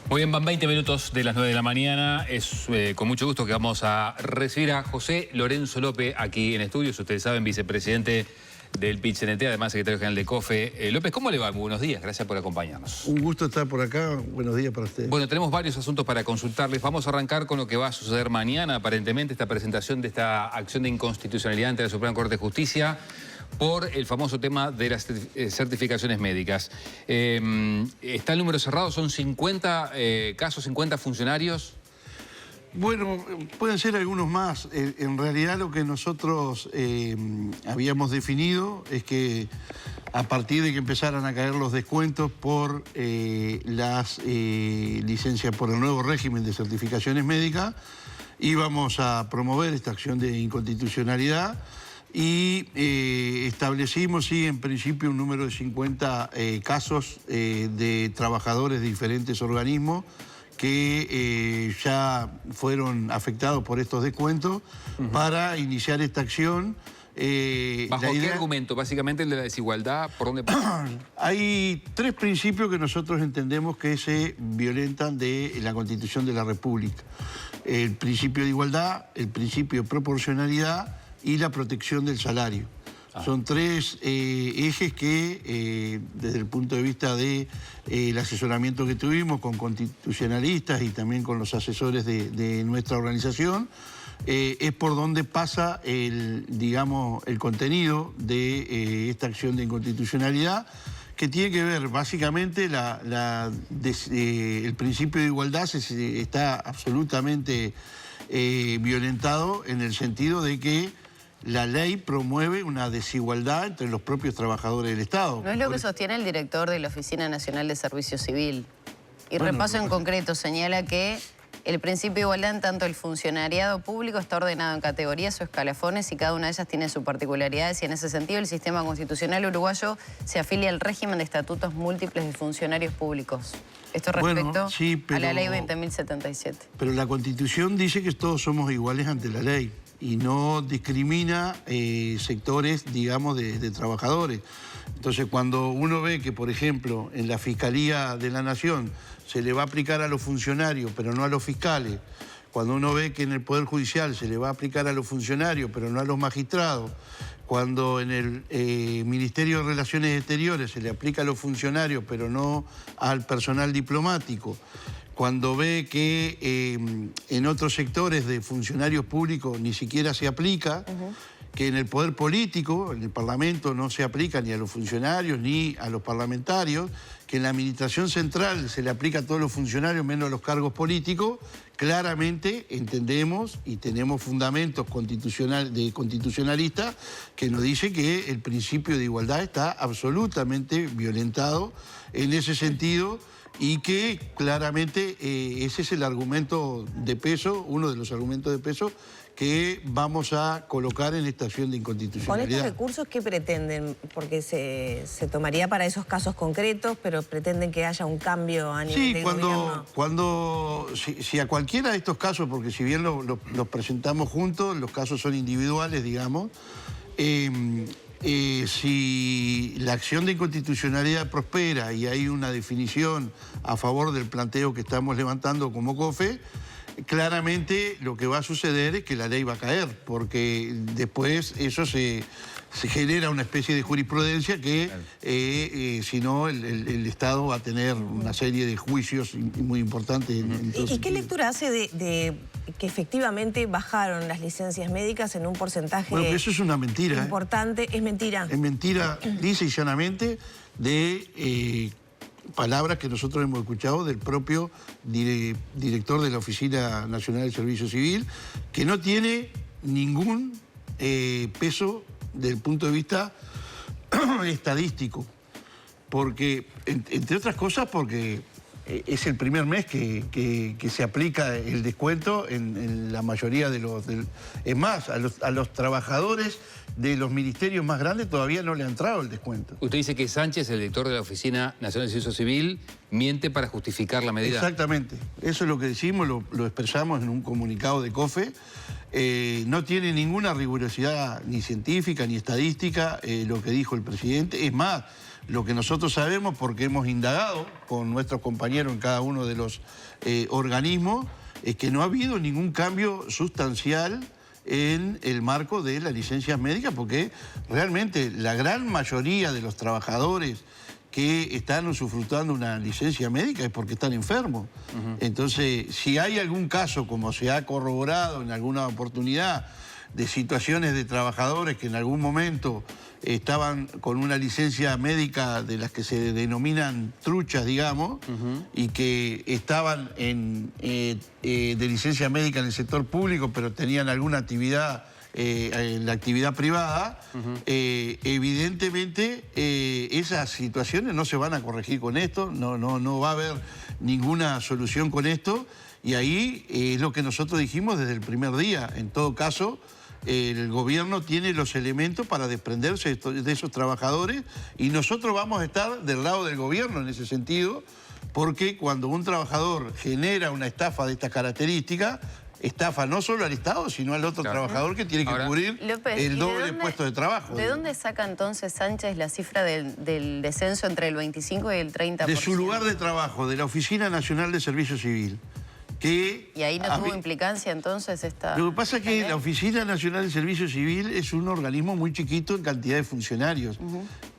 Muy bien, van 20 minutos de las 9 de la mañana. Es con mucho gusto que vamos a recibir a José Lorenzo López aquí en estudios. Ustedes saben, vicepresidente del PIT-CNT, además secretario general de COFE. López, ¿cómo le va? Muy buenos días, gracias por acompañarnos. Un gusto estar por acá, buenos días para ustedes. Bueno, tenemos varios asuntos para consultarles. Vamos a arrancar con lo que va a suceder mañana, aparentemente, esta presentación de esta acción de inconstitucionalidad ante la Suprema Corte de Justicia por el famoso tema de las certificaciones médicas. ¿Está el número cerrado? ¿Son 50 casos, 50 funcionarios? Bueno, pueden ser algunos más. En realidad lo que nosotros habíamos definido es que a partir de que empezaran a caer los descuentos por las licencias, por el nuevo régimen de certificaciones médicas, íbamos a promover esta acción de inconstitucionalidad y establecimos, sí, en principio un número de 50 casos de trabajadores de diferentes organismos que ya fueron afectados por estos descuentos para iniciar esta acción. ¿Bajo qué argumento? Básicamente el de la desigualdad, ¿por dónde pasa? Hay tres principios que nosotros entendemos que se violentan de la Constitución de la República. El principio de igualdad, el principio de proporcionalidad y la protección del salario. Son tres ejes que, desde el punto de vista del asesoramiento que tuvimos con constitucionalistas y también con los asesores de nuestra organización, es por donde pasa el contenido de esta acción de inconstitucionalidad, que tiene que ver, básicamente, el principio de igualdad está absolutamente violentado en el sentido de que la ley promueve una desigualdad entre los propios trabajadores del Estado. No es lo que sostiene el director de la Oficina Nacional de Servicio Civil. Y bueno, repaso en concreto, señala que el principio de igualdad en tanto el funcionariado público está ordenado en categorías o escalafones y cada una de ellas tiene sus particularidades, y en ese sentido el sistema constitucional uruguayo se afilia al régimen de estatutos múltiples de funcionarios públicos. Esto respecto a la ley 20.077. Pero la Constitución dice que todos somos iguales ante la ley y no discrimina sectores, digamos, de trabajadores. Entonces, cuando uno ve que, por ejemplo, en la Fiscalía de la Nación se le va a aplicar a los funcionarios, pero no a los fiscales, cuando uno ve que en el Poder Judicial se le va a aplicar a los funcionarios, pero no a los magistrados, cuando en el Ministerio de Relaciones Exteriores se le aplica a los funcionarios, pero no al personal diplomático, cuando ve que en otros sectores de funcionarios públicos ni siquiera se aplica, que en el poder político, en el Parlamento, no se aplica ni a los funcionarios ni a los parlamentarios, que en la administración central se le aplica a todos los funcionarios menos a los cargos políticos, claramente entendemos y tenemos fundamentos constitucionalistas que nos dicen que el principio de igualdad está absolutamente violentado en ese sentido, y que claramente ese es el argumento de peso, uno de los argumentos de peso que vamos a colocar en esta acción de inconstitucionalidad. ¿Con estos recursos qué pretenden? Porque se tomaría para esos casos concretos, pero pretenden que haya un cambio a nivel de gobierno. Si a cualquiera de estos casos, porque si bien los presentamos juntos, los casos son individuales, digamos, si la acción de inconstitucionalidad prospera y hay una definición a favor del planteo que estamos levantando como COFE, claramente lo que va a suceder es que la ley va a caer, porque después eso se genera una especie de jurisprudencia que, si no, el Estado va a tener una serie de juicios muy importantes. ¿Y qué lectura hace de que efectivamente bajaron las licencias médicas en un porcentaje bueno, eso es una mentira, importante? ¿Es mentira? Es mentira, lisa y llanamente, de palabras que nosotros hemos escuchado del propio director de la Oficina Nacional del Servicio Civil, que no tiene ningún peso desde el punto de vista estadístico, porque, entre otras cosas, porque es el primer mes que se aplica el descuento en la mayoría de los... Es más, a los trabajadores de los ministerios más grandes todavía no le ha entrado el descuento. Usted dice que Sánchez, el director de la Oficina Nacional de Servicio Civil, miente para justificar la medida. Exactamente. Eso es lo que decimos, lo expresamos en un comunicado de COFE. No tiene ninguna rigurosidad ni científica ni estadística lo que dijo el presidente. Es más, Lo que nosotros sabemos, porque hemos indagado con nuestros compañeros en cada uno de los organismos, es que no ha habido ningún cambio sustancial en el marco de las licencias médicas, porque realmente la gran mayoría de los trabajadores que están usufructuando una licencia médica es porque están enfermos. Entonces, si hay algún caso, como se ha corroborado en alguna oportunidad, de situaciones de trabajadores que en algún momento estaban con una licencia médica de las que se denominan truchas, digamos, y que estaban de licencia médica en el sector público, pero tenían alguna actividad en la actividad privada, evidentemente esas situaciones no se van a corregir con esto, no va a haber ninguna solución con esto, y ahí es lo que nosotros dijimos desde el primer día. En todo caso, el gobierno tiene los elementos para desprenderse de esos trabajadores, y nosotros vamos a estar del lado del gobierno en ese sentido, porque cuando un trabajador genera una estafa de estas características, estafa no solo al Estado, sino al otro trabajador que tiene que cubrir López, el doble puesto de trabajo. ¿De dónde saca entonces Sánchez la cifra del descenso entre el 25 y el 30%? De su lugar de trabajo, de la Oficina Nacional de Servicio Civil. ¿Y ahí no tuvo implicancia entonces esta...? Lo que pasa es que la Oficina Nacional de Servicio Civil es un organismo muy chiquito en cantidad de funcionarios.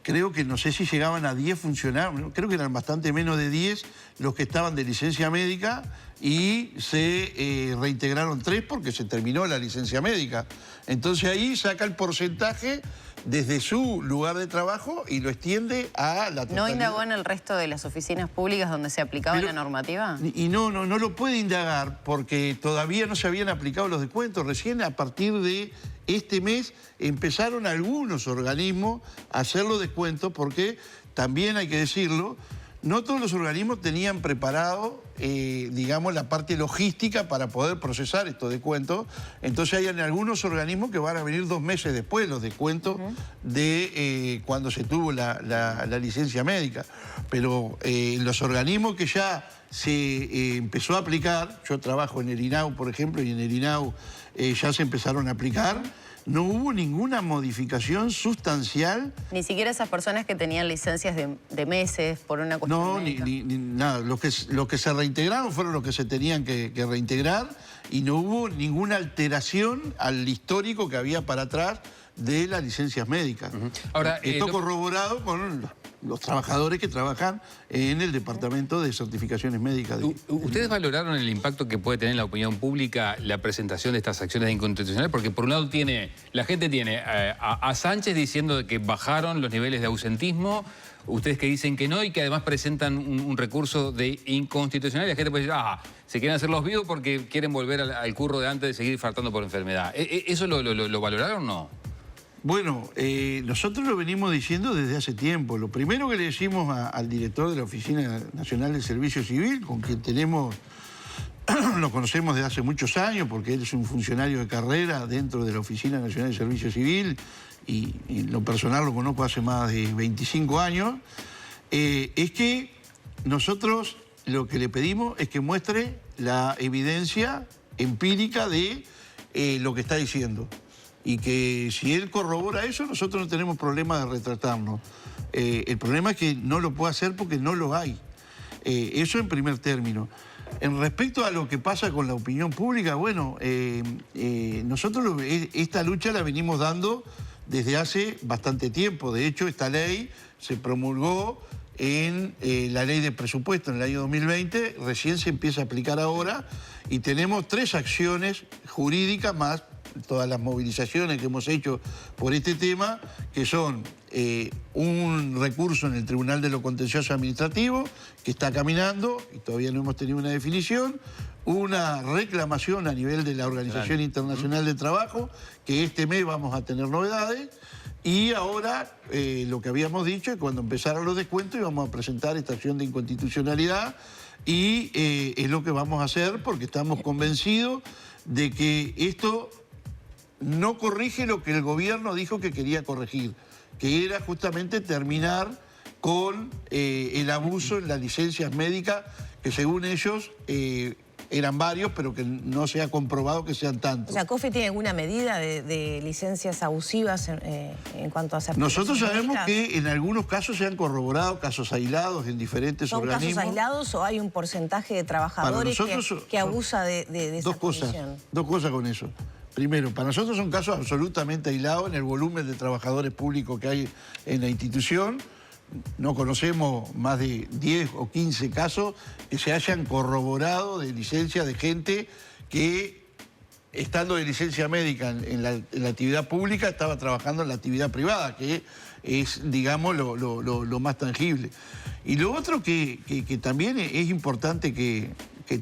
Creo que no sé si llegaban a 10 funcionarios, creo que eran bastante menos de 10 los que estaban de licencia médica, y se reintegraron 3 porque se terminó la licencia médica. Entonces ahí saca el porcentaje desde su lugar de trabajo y lo extiende a la totalidad. ¿No indagó en el resto de las oficinas públicas donde se aplicaba la normativa? Y no lo puede indagar porque todavía no se habían aplicado los descuentos. Recién a partir de este mes empezaron algunos organismos a hacer los descuentos, porque también hay que decirlo, no todos los organismos tenían preparado, digamos, la parte logística para poder procesar estos descuentos. Entonces hay algunos organismos que van a venir 2 meses después los descuentos de cuando se tuvo la licencia médica. Pero los organismos que ya se empezó a aplicar, yo trabajo en el INAU, por ejemplo, y en el INAU ya se empezaron a aplicar, no hubo ninguna modificación sustancial. Ni siquiera esas personas que tenían licencias de meses por una cuestión médica. Ni nada. Los que se reintegraron fueron los que se tenían que reintegrar, y no hubo ninguna alteración al histórico que había para atrás de las licencias médicas. Ahora, esto corroborado con los trabajadores que trabajan en el Departamento de Certificaciones Médicas. ¿Ustedes valoraron el impacto que puede tener en la opinión pública la presentación de estas acciones de inconstitucionalidad? Porque por un lado la gente tiene a Sánchez diciendo que bajaron los niveles de ausentismo, ustedes que dicen que no, y que además presentan un recurso de inconstitucional, y la gente puede decir, se quieren hacer los vivos porque quieren volver al curro de antes de seguir faltando por enfermedad. ¿Eso lo valoraron o no? Bueno, nosotros lo venimos diciendo desde hace tiempo. Lo primero que le decimos al director de la Oficina Nacional de Servicio Civil, con quien lo conocemos desde hace muchos años, porque él es un funcionario de carrera dentro de la Oficina Nacional de Servicio Civil, y en lo personal lo conozco hace más de 25 años, es que nosotros lo que le pedimos es que muestre la evidencia empírica de lo que está diciendo. Y que si él corrobora eso, nosotros no tenemos problema de retratarnos. El problema es que no lo puede hacer porque no lo hay. Eso en primer término. En respecto a lo que pasa con la opinión pública, bueno, nosotros esta lucha la venimos dando desde hace bastante tiempo. De hecho, esta ley se promulgó en la ley de presupuesto en el año 2020, recién se empieza a aplicar ahora, y tenemos 3 acciones jurídicas más todas las movilizaciones que hemos hecho por este tema, que son un recurso en el Tribunal de lo Contencioso Administrativo, que está caminando y todavía no hemos tenido una definición, una reclamación a nivel de la Organización Internacional del Trabajo, que este mes vamos a tener novedades, y ahora lo que habíamos dicho es que cuando empezaran los descuentos íbamos a presentar esta acción de inconstitucionalidad, y es lo que vamos a hacer porque estamos convencidos de que esto no corrige lo que el gobierno dijo que quería corregir, que era justamente terminar con el abuso en las licencias médicas, que según ellos eran varios, pero que no se ha comprobado que sean tantos. O sea, ¿COFE tiene alguna medida de licencias abusivas en cuanto a certificación? Nosotros sabemos que en algunos casos se han corroborado casos aislados en diferentes organismos. ¿Son casos aislados o hay un porcentaje de trabajadores que abusa de esa condición? Dos cosas con eso. Primero, para nosotros son casos absolutamente aislados en el volumen de trabajadores públicos que hay en la institución. No conocemos más de 10 o 15 casos que se hayan corroborado de licencia de gente que, estando de licencia médica en la actividad pública, estaba trabajando en la actividad privada, que es, digamos, lo más tangible. Y lo otro que también es importante que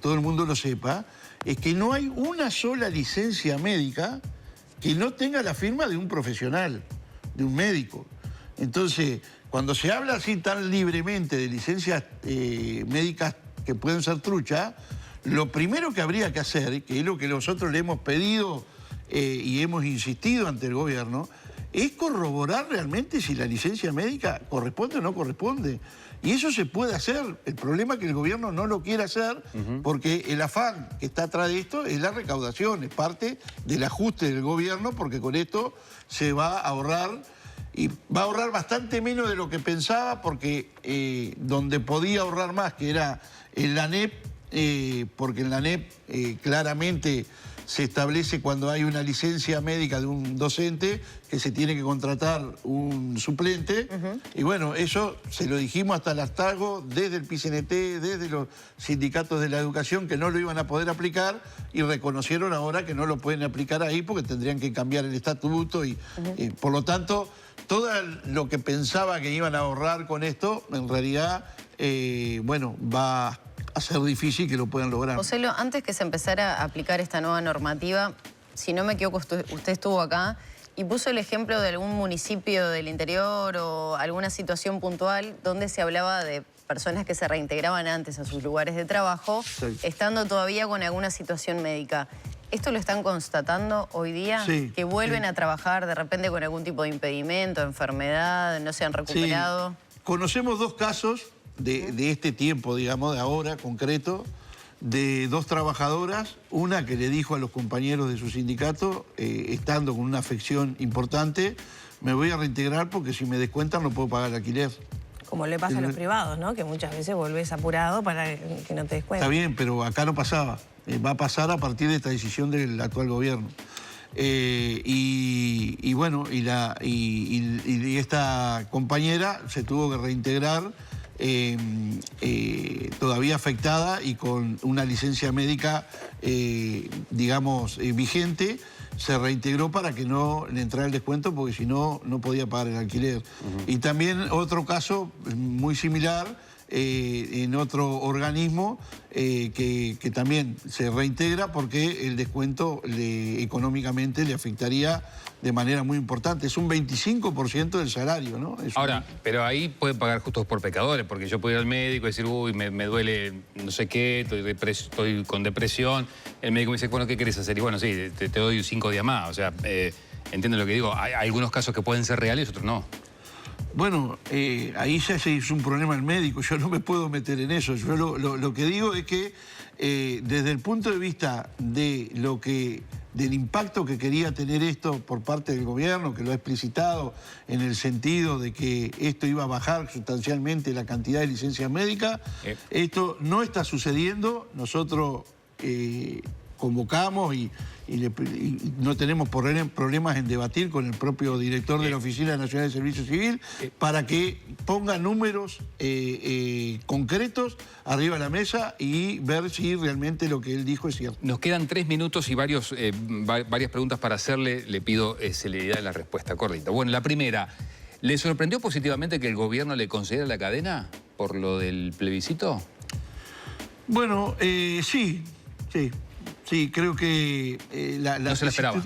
todo el mundo lo sepa, es que no hay una sola licencia médica que no tenga la firma de un profesional, de un médico. Entonces, cuando se habla así tan libremente de licencias médicas que pueden ser truchas, lo primero que habría que hacer, que es lo que nosotros le hemos pedido y hemos insistido ante el gobierno, es corroborar realmente si la licencia médica corresponde o no corresponde. Y eso se puede hacer. El problema es que el gobierno no lo quiere hacer porque el afán que está atrás de esto es la recaudación, es parte del ajuste del gobierno, porque con esto se va a ahorrar, y va a ahorrar bastante menos de lo que pensaba, porque donde podía ahorrar más, que era en la ANEP, porque en la ANEP claramente se establece cuando hay una licencia médica de un docente que se tiene que contratar un suplente. Y bueno, eso se lo dijimos hasta el hartazgo desde el PCNT, desde los sindicatos de la educación, que no lo iban a poder aplicar, y reconocieron ahora que no lo pueden aplicar ahí porque tendrían que cambiar el estatuto y por lo tanto, todo lo que pensaba que iban a ahorrar con esto, en realidad, bueno, va a ser difícil que lo puedan lograr. Joselo, antes que se empezara a aplicar esta nueva normativa, si no me equivoco, usted estuvo acá y puso el ejemplo de algún municipio del interior o alguna situación puntual donde se hablaba de personas que se reintegraban antes a sus lugares de trabajo, sí, estando todavía con alguna situación médica. ¿Esto lo están constatando hoy día? Sí, ¿Que vuelven a trabajar de repente con algún tipo de impedimento, enfermedad, no se han recuperado? Sí. Conocemos dos casos de este tiempo, digamos, de ahora, concreto, de dos trabajadoras, una que le dijo a los compañeros de su sindicato, estando con una afección importante, me voy a reintegrar porque si me descuentan no puedo pagar el alquiler. Como le pasa a los privados, ¿no? Que muchas veces volvés apurado para que no te descuenten. Está bien, pero acá no pasaba. Va a pasar a partir de esta decisión del actual gobierno. Y bueno, y esta compañera se tuvo que reintegrar todavía afectada y con una licencia médica, digamos, vigente. Se reintegró para que no le entrara el descuento porque si no, no podía pagar el alquiler. Y también otro caso muy similar, en otro organismo que también se reintegra porque el descuento económicamente le afectaría de manera muy importante. Es un 25% del salario, ¿no? Ahora, pero ahí pueden pagar justos por pecadores, porque yo puedo ir al médico y decir, uy, me duele no sé qué, estoy con depresión. El médico me dice, bueno, ¿qué querés hacer? Y bueno, sí, te doy 5 días más. O sea, entiendo lo que digo. Hay algunos casos que pueden ser reales, otros no. Bueno, ahí ya es un problema del médico, yo no me puedo meter en eso. Yo lo que digo es que desde el punto de vista de del impacto que quería tener esto por parte del gobierno, que lo ha explicitado en el sentido de que esto iba a bajar sustancialmente la cantidad de licencias médicas, esto no está sucediendo. Nosotros convocamos y no tenemos problemas en debatir con el propio director de la Oficina Nacional de Servicio Civil para que ponga números concretos arriba de la mesa y ver si realmente lo que él dijo es cierto. Nos quedan 3 minutos y varias preguntas para hacerle. Le pido celeridad en la respuesta correcta. Bueno, la primera, ¿le sorprendió positivamente que el gobierno le concediera la cadena por lo del plebiscito? Bueno, sí. Sí, creo que... ¿No se la esperaba?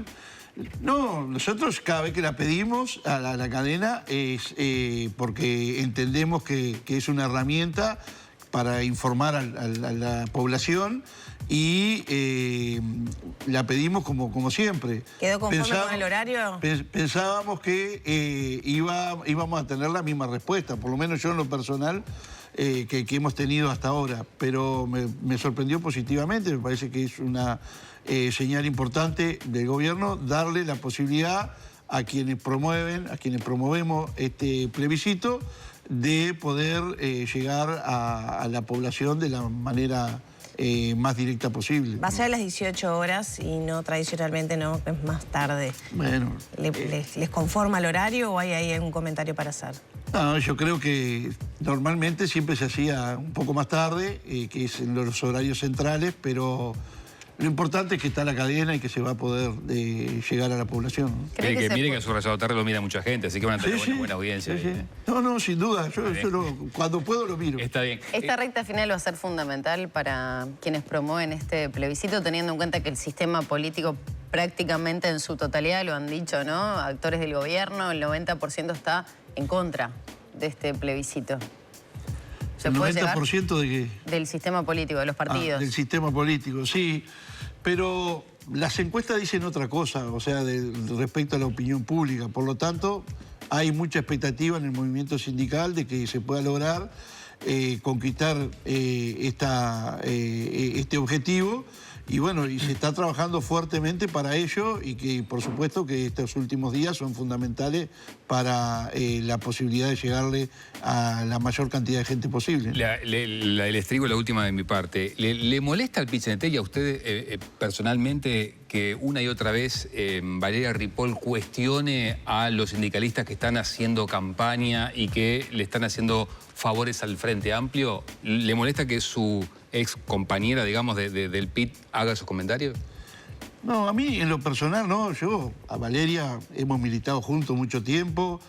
No, nosotros cada vez que la pedimos a la cadena es porque entendemos que es una herramienta para informar a la población y la pedimos como siempre. ¿Quedó conforme con el horario? Pensábamos que íbamos a tener la misma respuesta, por lo menos yo en lo personal, que hemos tenido hasta ahora, pero me sorprendió positivamente. Me parece que es una señal importante del gobierno darle la posibilidad a quienes promovemos este plebiscito de poder llegar a la población de la manera más directa posible. Va a ser a las 18 horas y no tradicionalmente, no, es más tarde. Bueno. ¿Les conforma el horario o hay ahí algún comentario para hacer? No, yo creo que normalmente siempre se hacía un poco más tarde, que es en los horarios centrales, pero lo importante es que está la cadena y que se va a poder llegar a la población. Mire que a su Rayado Tarde lo mira mucha gente, así que van a tener buena audiencia. Sí. No, sin duda. Yo cuando puedo lo miro. Está bien. Esta recta final va a ser fundamental para quienes promueven este plebiscito, teniendo en cuenta que el sistema político prácticamente en su totalidad, lo han dicho, ¿no? Actores del gobierno, el 90% está en contra de este plebiscito. ¿El 90% de qué? Del sistema político, de los partidos. Del sistema político, sí. Pero las encuestas dicen otra cosa, o sea, respecto a la opinión pública. Por lo tanto, hay mucha expectativa en el movimiento sindical de que se pueda lograr conquistar este objetivo. Y bueno, y se está trabajando fuertemente para ello y que por supuesto que estos últimos días son fundamentales para la posibilidad de llegarle a la mayor cantidad de gente posible. Les estribo la última de mi parte. ¿Le molesta al PIT-CNT y a usted personalmente que una y otra vez Valeria Ripoll cuestione a los sindicalistas que están haciendo campaña y que le están haciendo favores al Frente Amplio? ¿Le molesta que su ex compañera, digamos, del PIT haga esos comentarios? No, a mí en lo personal no. Yo a Valeria hemos militado juntos mucho tiempo.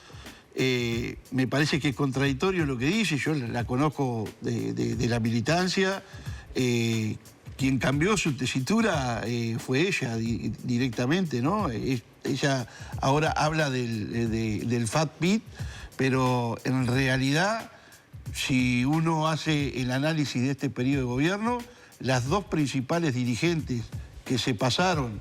Me parece que es contradictorio lo que dice. Yo la conozco de la militancia. Quien cambió su tesitura fue ella directamente, ¿no? Ella ahora habla del FAT-PIT, pero en realidad, si uno hace el análisis de este periodo de gobierno, las dos principales dirigentes que se pasaron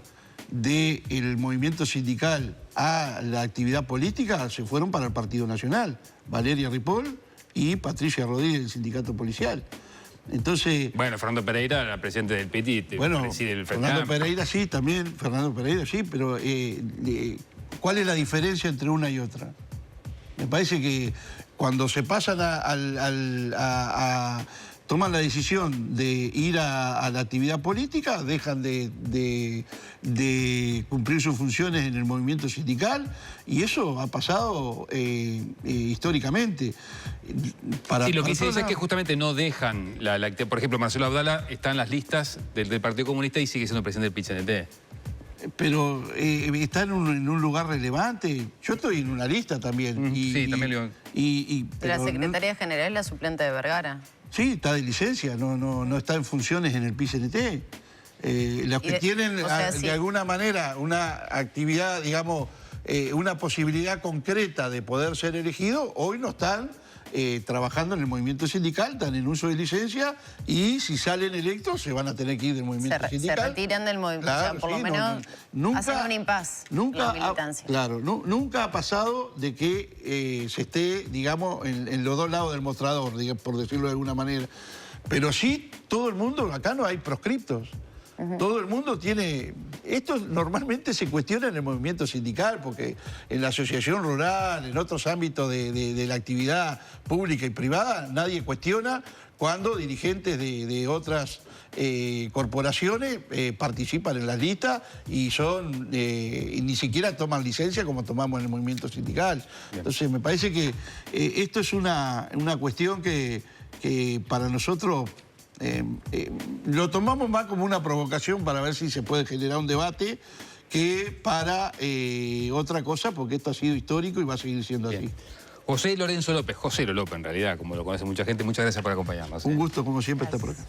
del movimiento sindical a la actividad política se fueron para el Partido Nacional, Valeria Ripoll y Patricia Rodríguez del Sindicato Policial. Entonces... Bueno, Fernando Pereira era presidente del PIT y preside el Frente Fernando Pereira sí, también, Fernando Pereira sí, pero ¿cuál es la diferencia entre una y otra? Me parece que cuando se pasan toman la decisión de ir a la actividad política, dejan de cumplir sus funciones en el movimiento sindical, y eso ha pasado históricamente. Sí, lo que se dice es que justamente no dejan la actividad. Por ejemplo, Marcelo Abdala está en las listas del Partido Comunista y sigue siendo presidente del PIT-CNT. Pero está en un lugar relevante. Yo estoy en una lista también. Sí, también. La Secretaría General es la suplente de Vergara. Sí, está de licencia, no está en funciones en el PIT-CNT. Los que tienen, de alguna manera, una actividad, digamos, una posibilidad concreta de poder ser elegido, hoy no están trabajando en el movimiento sindical, están en uso de licencia y si salen electos se van a tener que ir del movimiento sindical. Se retiran del movimiento, claro, o sea, por lo menos hacen un impas la militancia. Claro, nunca ha pasado de que se esté, digamos, en los dos lados del mostrador, por decirlo de alguna manera. Pero sí, todo el mundo, acá no hay proscriptos. Todo el mundo tiene... Esto normalmente se cuestiona en el movimiento sindical, porque en la asociación rural, en otros ámbitos de la actividad pública y privada, nadie cuestiona cuando dirigentes de otras corporaciones participan en las listas y ni siquiera toman licencia como tomamos en el movimiento sindical. Bien. Entonces me parece que esto es una cuestión que para nosotros... lo tomamos más como una provocación para ver si se puede generar un debate que para otra cosa, porque esto ha sido histórico y va a seguir siendo así. José Lorenzo López, José López en realidad, como lo conoce mucha gente, muchas gracias por acompañarnos. Un gusto, como siempre, estar por acá.